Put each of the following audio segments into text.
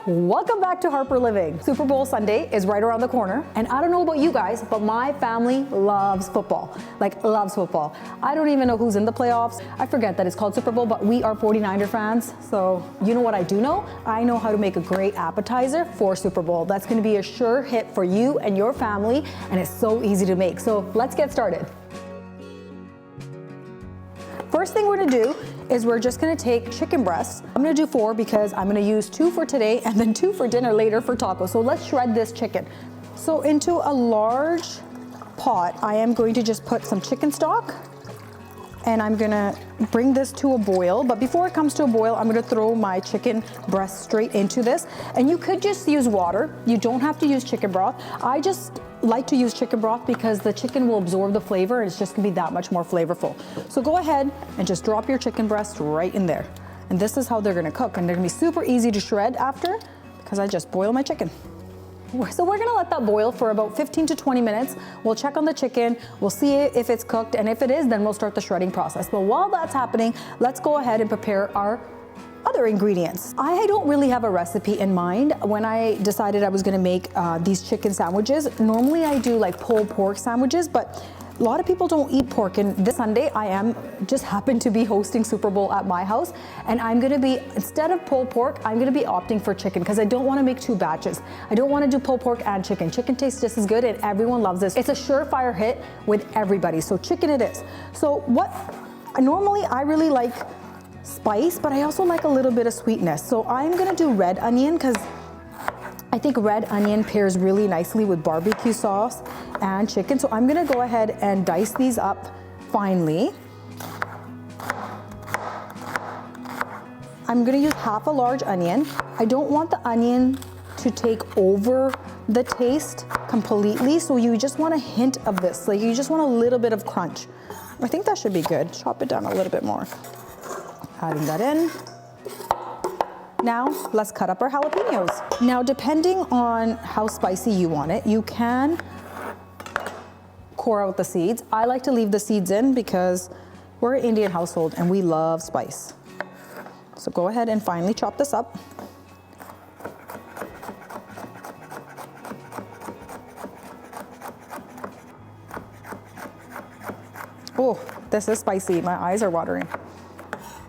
Welcome back to Harper Living. Super Bowl Sunday is right around the corner, and I don't know about you guys, but my family loves football. Like, loves football. I don't even know who's in the playoffs. I forget that it's called Super Bowl, but we are 49er fans, so you know what I do know? I know how to make a great appetizer for Super Bowl. That's gonna be a sure hit for you and your family, and it's so easy to make. So let's get started. First thing we're gonna do is we're just gonna take chicken breasts. I'm gonna do 4 because I'm gonna use 2 for today and then 2 for dinner later for tacos. So let's shred this chicken. So into a large pot, I am going to just put some chicken stock, and I'm gonna bring this to a boil. But before it comes to a boil, I'm gonna throw my chicken breast straight into this. And you could just use water. You don't have to use chicken broth. I just like to use chicken broth because the chicken will absorb the flavor and it's just gonna be that much more flavorful. So go ahead and just drop your chicken breast right in there. And this is how they're gonna cook, and they're gonna be super easy to shred after because I just boil my chicken. So we're gonna let that boil for about 15 to 20 minutes. We'll check on the chicken, we'll see if it's cooked, and if it is, then we'll start the shredding process. But while that's happening, let's go ahead and prepare our other ingredients. I don't really have a recipe in mind when I decided I was gonna make these chicken sandwiches. Normally I do like pulled pork sandwiches, but a lot of people don't eat pork, and this Sunday I just happen to be hosting Super Bowl at my house, and I'm gonna be, instead of pulled pork, I'm gonna be opting for chicken because I don't wanna make 2 batches. I don't wanna do pulled pork and chicken. Chicken tastes just as good and everyone loves this. It's a surefire hit with everybody, so chicken it is. So normally I really like spice, but I also like a little bit of sweetness. So I'm gonna do red onion because I think red onion pairs really nicely with barbecue sauce and chicken. So I'm gonna go ahead and dice these up finely. I'm gonna use half a large onion. I don't want the onion to take over the taste completely, so you just want a hint of this. Like, you just want a little bit of crunch. I think that should be good. Chop it down a little bit more. Adding that in. Now, let's cut up our jalapenos. Now, depending on how spicy you want it, you can core out the seeds. I like to leave the seeds in because we're an Indian household and we love spice. So go ahead and finely chop this up. Oh, this is spicy. My eyes are watering.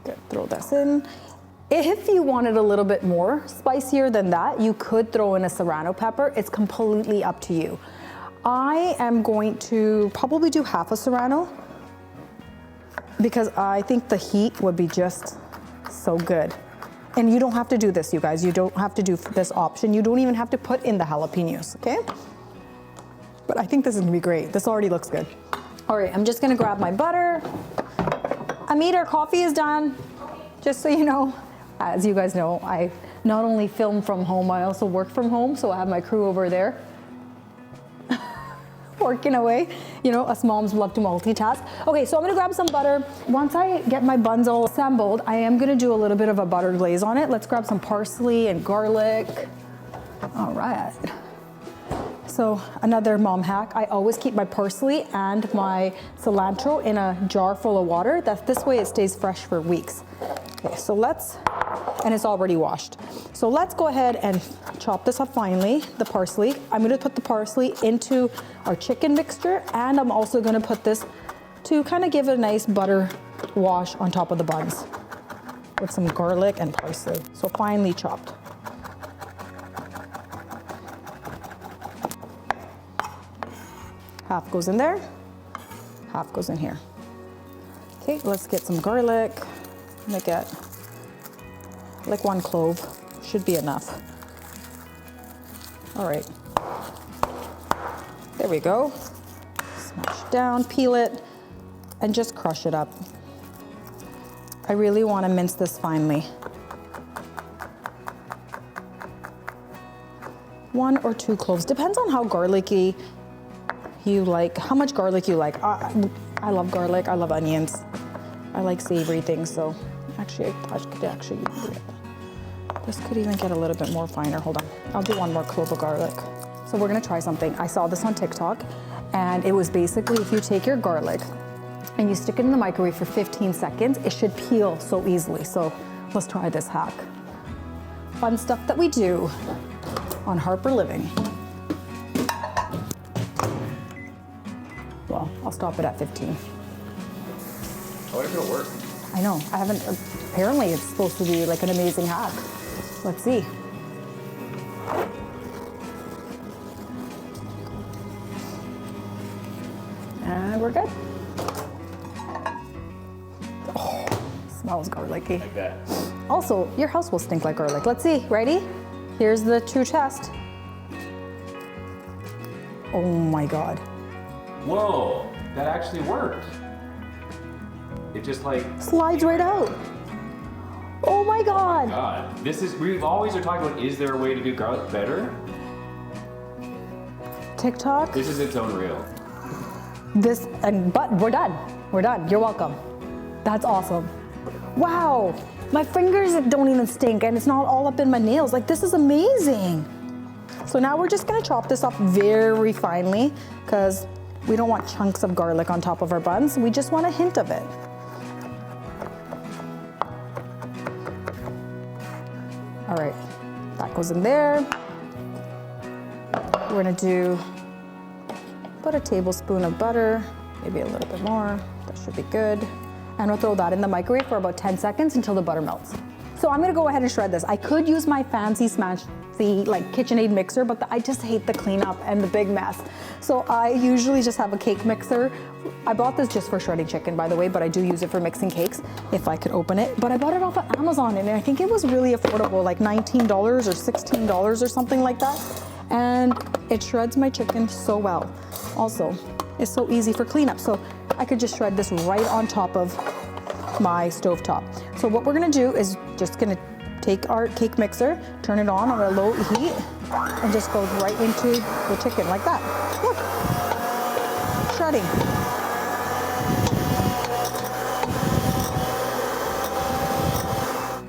Good, throw this in. If you wanted a little bit more spicier than that, you could throw in a serrano pepper. It's completely up to you. I am going to probably do half a serrano because I think the heat would be just so good. And you don't have to do this, you guys. You don't have to do this option. You don't even have to put in the jalapenos, okay? But I think this is gonna be great. This already looks good. All right, I'm just gonna grab my butter. Amit, our coffee is done, just so you know. As you guys know, I not only film from home, I also work from home, so I have my crew over there working away. You know, us moms love to multitask. Okay, so I'm gonna grab some butter. Once I get my buns all assembled, I am gonna do a little bit of a butter glaze on it. Let's grab some parsley and garlic. All right. So another mom hack, I always keep my parsley and my cilantro in a jar full of water. This way it stays fresh for weeks. Okay, so and it's already washed. So let's go ahead and chop this up finely, the parsley. I'm gonna put the parsley into our chicken mixture, and I'm also gonna put this to kind of give it a nice butter wash on top of the buns with some garlic and parsley. So finely chopped. Half goes in there, half goes in here. Okay, let's get some garlic. I'm gonna get like 1 clove, should be enough. All right, there we go. Smash it down, peel it, and just crush it up. I really wanna mince this finely. 1 or 2 cloves, depends on how garlicky you like, how much garlic you like. I love garlic, I love onions. I like savory things, so actually, this could even get a little bit more finer. Hold on, I'll do 1 more clove of garlic. So we're gonna try something. I saw this on TikTok, and it was basically if you take your garlic and you stick it in the microwave for 15 seconds, it should peel so easily. So let's try this hack. fun stuff that we do on Harper Living. Well, I'll stop it at 15. I wonder if it'll work. I know, I haven't, apparently it's supposed to be like an amazing hack. Let's see. And we're good. Oh, smells garlicky. Like that. Also, your house will stink like garlic. Let's see, ready? Here's the true test. Oh my God. Whoa, that actually worked. It just like Slides right out. Oh my God. God. We always are talking about, is there a way to do garlic better? TikTok. This is its own reel. But we're done. We're done. You're welcome. That's awesome. Wow. My fingers don't even stink and it's not all up in my nails. Like, this is amazing. So now we're just gonna chop this up very finely because we don't want chunks of garlic on top of our buns. We just want a hint of it. All right, that goes in there. We're gonna do about a tablespoon of butter, maybe a little bit more. That should be good. And we'll throw that in the microwave for about 10 seconds until the butter melts. So I'm gonna go ahead and shred this. I could use my fancy like KitchenAid mixer, but I just hate the cleanup and the big mess. So I usually just have a cake mixer. I bought this just for shredding chicken, by the way, but I do use it for mixing cakes if I could open it. But I bought it off of Amazon and I think it was really affordable, like $19 or $16 or something like that. And it shreds my chicken so well. Also, it's so easy for cleanup. So I could just shred this right on top of my stovetop. So what we're gonna do is just gonna take our cake mixer, turn it on a low heat, and just goes right into the chicken like that. Look, shredding.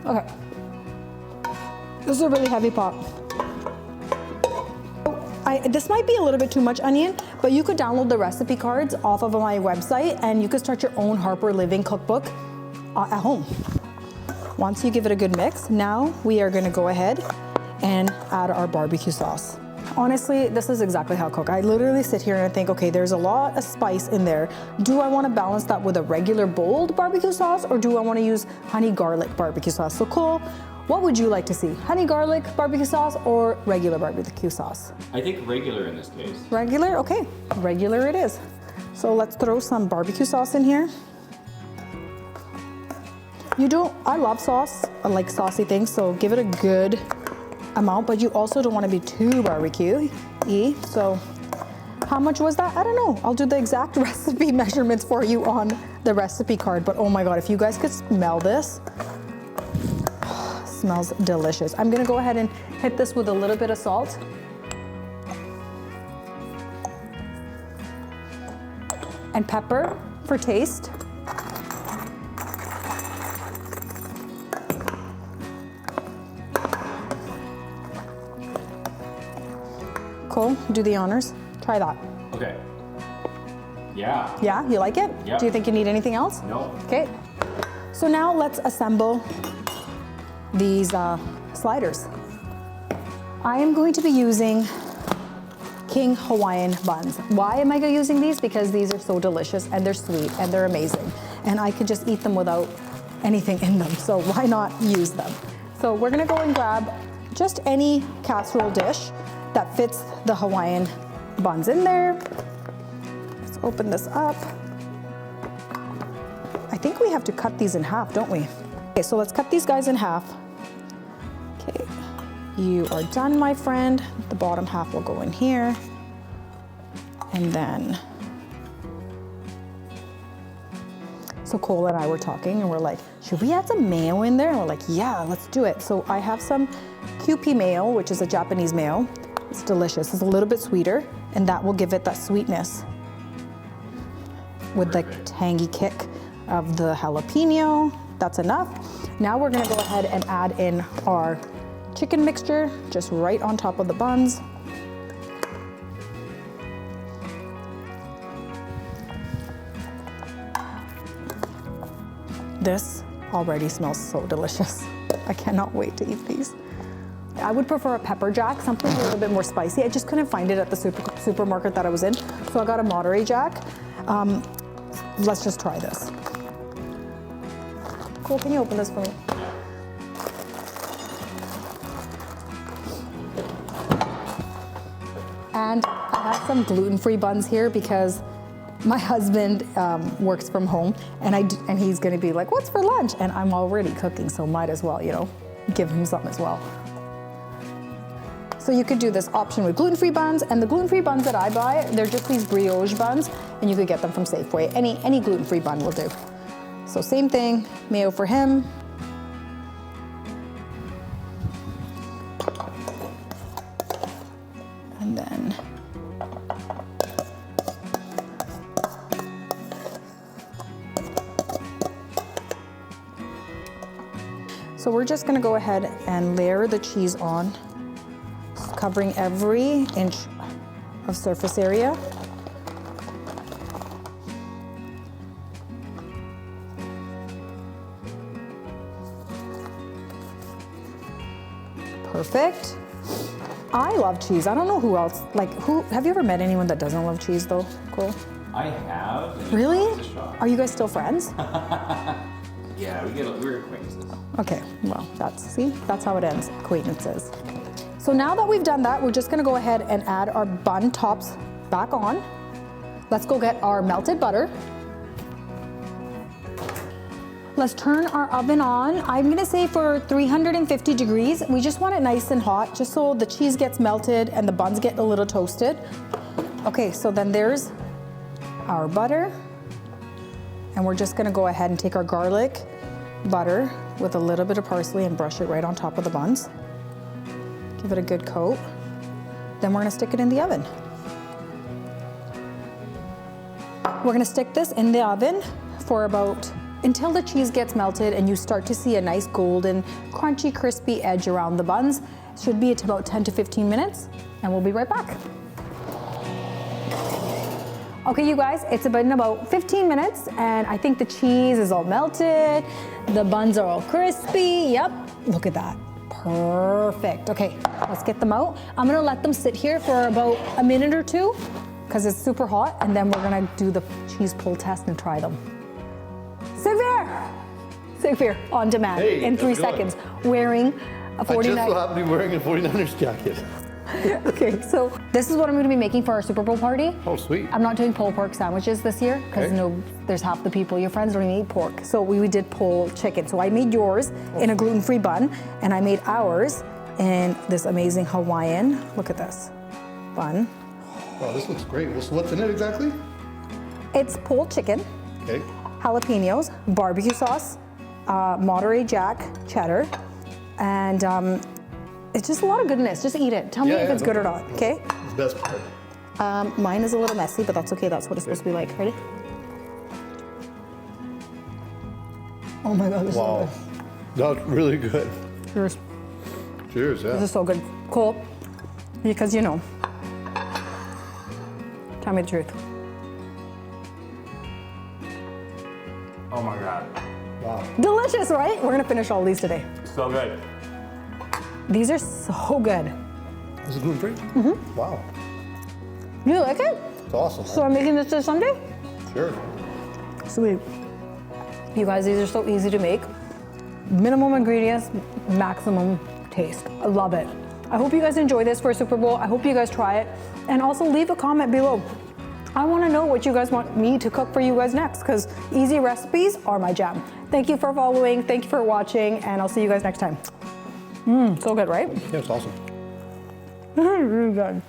Okay, this is a really heavy pot. This might be a little bit too much onion, but you could download the recipe cards off of my website and you could start your own Harper Living cookbook at home. Once you give it a good mix, now we are gonna go ahead and add our barbecue sauce. Honestly, this is exactly how I cook. I literally sit here and I think, okay, there's a lot of spice in there. Do I wanna balance that with a regular bold barbecue sauce or do I wanna use honey garlic barbecue sauce? So Cole, what would you like to see? Honey garlic barbecue sauce or regular barbecue sauce? I think regular in this case. Regular? Okay, regular it is. So let's throw some barbecue sauce in here. I love sauce, I like saucy things, so give it a good amount, but you also don't want to be too barbecue-y. So how much was that? I don't know. I'll do the exact recipe measurements for you on the recipe card, but oh my God, if you guys could smell this, smells delicious. I'm gonna go ahead and hit this with a little bit of salt. And pepper for taste. Cole, do the honors. Try that. Okay. Yeah. Yeah, you like it? Yeah. Do you think you need anything else? No. Okay. So now let's assemble these sliders. I am going to be using King Hawaiian buns. Why am I using these? Because these are so delicious and they're sweet and they're amazing. And I could just eat them without anything in them. So why not use them? So we're gonna go and grab just any casserole dish that fits the Hawaiian buns in there. Let's open this up. I think we have to cut these in half, don't we? Okay, so let's cut these guys in half. Okay, you are done, my friend. The bottom half will go in here. And then, so Cole and I were talking and we're like, should we add some mayo in there? And we're like, yeah, let's do it. So I have some Kewpie mayo, which is a Japanese mayo. It's delicious. It's a little bit sweeter, and that will give it that sweetness with the tangy kick of the jalapeno. That's enough. Now we're gonna go ahead and add in our chicken mixture just right on top of the buns. This already smells so delicious. I cannot wait to eat these. I would prefer a pepper jack, something a little bit more spicy. I just couldn't find it at the supermarket that I was in, so I got a Monterey Jack. Let's just try this. Cole, can you open this for me? And I have some gluten-free buns here because my husband works from home, and he's gonna be like, what's for lunch? And I'm already cooking, so might as well, give him some as well. So you could do this option with gluten-free buns, and the gluten-free buns that I buy, they're just these brioche buns, and you could get them from Safeway. Any gluten-free bun will do. So same thing, mayo for him. And then so we're just gonna go ahead and layer the cheese on, covering every inch of surface area. Perfect. I love cheese. I don't know who else, have you ever met anyone that doesn't love cheese though, Cole? I have. Really? It's a shock. Are you guys still friends? Yeah, we're acquaintances. Okay, well, that's how it ends, acquaintances. So now that we've done that, we're just gonna go ahead and add our bun tops back on. Let's go get our melted butter. Let's turn our oven on. I'm gonna say for 350 degrees. We just want it nice and hot, just so the cheese gets melted and the buns get a little toasted. Okay, so then there's our butter. And we're just gonna go ahead and take our garlic butter with a little bit of parsley and brush it right on top of the buns. Give it a good coat. Then we're gonna stick it in the oven. We're gonna stick this in the oven for until the cheese gets melted and you start to see a nice golden, crunchy, crispy edge around the buns. It should be at about 10 to 15 minutes, and we'll be right back. Okay, you guys, it's been about 15 minutes, and I think the cheese is all melted. The buns are all crispy. Yep, look at that. Perfect. Okay, let's get them out. I'm gonna let them sit here for about a minute or two because it's super hot, and then we're gonna do the cheese pull test and try them. Sigvir, on demand, in 3 seconds, wearing a 49. I just so happen to be wearing a 49ers jacket. Okay, so this is what I'm gonna be making for our Super Bowl party. Oh, sweet. I'm not doing pulled pork sandwiches this year because there's half the people, your friends don't even eat pork. So we did pulled chicken. So I made yours in a gluten-free bun, and I made ours in this amazing Hawaiian, look at this, bun. Wow, this looks great. So what's in it exactly? It's pulled chicken, Okay. jalapenos, barbecue sauce, Monterey Jack cheddar, and it's just a lot of goodness. Just eat it. Tell me if it's good or not, okay? It's the best part. Mine is a little messy, but that's okay. That's what it's supposed to be like. Ready? Oh my God, this is so Wow. good. That's really good. Cheers. Cheers, yeah. This is so good. Cool. Because tell me the truth. Oh my God. Wow. Delicious, right? We're gonna finish all these today. So good. These are so good. Is it gluten-free? Mm-hmm. Wow. You like it? It's awesome. So I'm making this this Sunday? Sure. Sweet. You guys, these are so easy to make. Minimum ingredients, maximum taste. I love it. I hope you guys enjoy this for a Super Bowl. I hope you guys try it. And also leave a comment below. I want to know what you guys want me to cook for you guys next, because easy recipes are my jam. Thank you for following. Thank you for watching, and I'll see you guys next time. So good, right? Yeah, it's awesome. Really good.